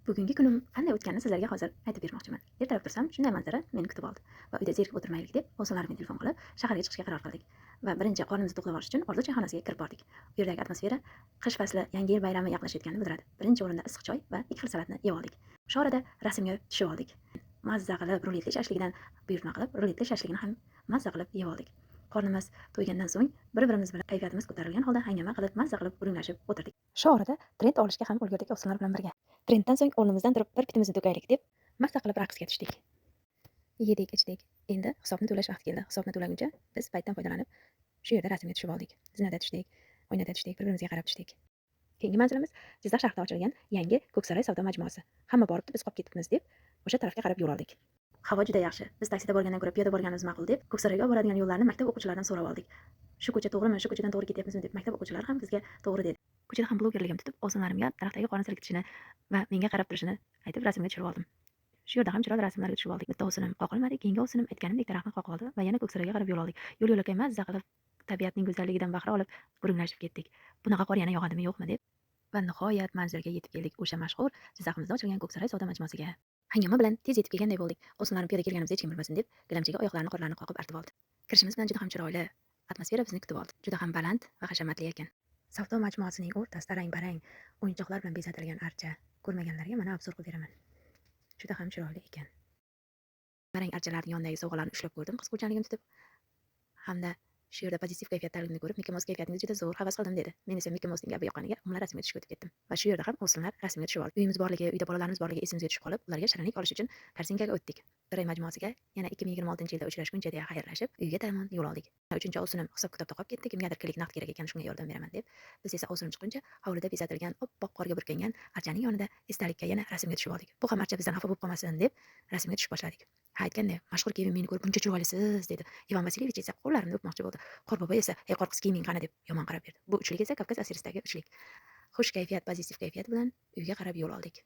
Bugungi kunim qanday o'tganini sizlarga hozir aytib bermoqchiman. Ertalab tursam, shunday manzara meni kutib oldi va uyda zerikib o'tirmaylik deb o'zlarimga telefon qilib, shaharga chiqishga qaror qildik. Va birinchi qornimizni to'qlab olish uchun orzu choyxonasiga kirib bordik. U yerdagi atmosfera qish fasli, Yangi yil bayrami yaqinlashayotganini bildiradi. Birinchi o'rinda issiq choy va ikki xil salatni yeb oldik. Shu orada rasmga tushib oldik. Mazza qilib, ruletli shashligidan buyurtma qilib, ruletli shashligini ham mazza qilib yeb oldik. Qornimiz to'ygandan so'ng bir-birimiz bilan kayfiyatimiz ko'tarilgan holda hangama qilib mazza qilib gurunglashib o'tirdik. Shu orada trend olishga ham ulgurdik ovsinlar bilan birga. Trenddan so'ng o'rnimizdan turib bir pitimizni to'kaylik deb masta qilib raqsga tushdik. Yedik, ichdik. Endi hisobni to'lash vaqti keldi. Hisobni to'laguncha biz paytdan foydalanib shu yerda rasmga tushib oldik. Zinada tushdik, oynada tushdik, bir-birimizga qarab tushdik. Keyingi manzilimiz Jizzax shahrida ochilgan yangi Ko'ksaroy savdo majmuasi. Hamma boribdi, biz qolib ketibmiz deb o'sha tarafga qarab yo'l oldik. Havo juda yaxshi. Biz taksida borgandan ko'ra piyoda borganimiz ma'qul deb Ko'ksaroyga boradigan yo'llarni maktab o'quvchilaridan so'rab oldik. Shu ko'cha to'g'rimi, shu ko'chadan to'g'ri ketyapmizmi deb maktab o'quvchilari ham bizga to'g'ri dedi. Ko'chada ham blogerligim tutib, o'zimlarimga daraxtdagi qorni silkitishini va menga qarab turishini aytib rasmga tushirib oldim. Shu yerda ham chiroyli rasmlarga tushib oldik. Bitta ovsinim qoqilmadi, keyingi ovsinim aytganimdek daraxtni qoqib oldi va yana Ko'ksaroyga qarab yo'l oldik. Yo'l-yo'lakay mazza qilib, tabiatning go'zalligidan bahra olib, gurunglashib ketdik. Bunaqa qor yana yog'adimi, yo'qmi deb va nihoyat manzilga yetib keldik. O'sha mashhur Jizzaximizda ochilgan Ko'ksaroy savdo majmuasiga. Hangama bilan tez yetib kelganday bo'ldik. O'smirlarim piyoda kelganimizni hech kim bilmasin deb gilamchiga oyoqlarini qorlarini qoqib artib oldi. Kirishimiz bilan juda ham chiroyli atmosfera bizni kutib oldi. Juda ham baland va hashamatli ekan. Savdo majmuasining o'rtasida rang-barang o'yinchoqlar bilan bezatilgan archa. Ko'rmaganlarga mana obzor qilib beraman. Juda ham chiroyli ekan. Barang archalarning yonidagi sovg'alarni ushlab ko'rdim qiz xo'jaligim tutib. Hamda shu yerda pozitiv kayfiyatdaligini ko'rib, Mickey Mouse kayfiyatingiz juda zo'r, havas qildim dedi. Men esa Mickey Mousening gapi yoqqaniga umuman rasmga tushib o'tib ketdim. Va shu yerda ham o'smirlar rasmga tushib oldi. Uyimiz borligi, uyda bolalarimiz borligi esimizga tushib qolib, ularga shirinlik olish uchun karsinkaga o'tdik. Saroy majmuasiga yana 2026-yilda uchrashguncha deya xayrlashib, uyga tomon yo'l oldik. Uchinchi ovsinim hisob-kitobda qolib ketdi, kimgadir kilik naqd kerak ekan, shunga yordam beraman deb. Biz esa ovsinim chiqquncha hovlida bezatilgan oppoq qorga burkangan archaning yonida esdalikka yana rasmga tushib oldik. Bu ham archa bizdan xafa bo'lib qolmasin deb rasmga tushib boshladik. Ha, aytganda, mashhur Kevin meni ko'rib buncha chiroylisiz dedi. Ivan Vasilyevich esa qo'llarimni o'pmoqchi bo'ldi. Qorbobo esa "Ey qorqiz kiyiming qani" deb yomon qarab berdi. Bu uchlik esa Kavkaz asirisidagi uchlik. Xush kayfiyat, pozitiv kayfiyat bilan uyga qarab yo'l oldik.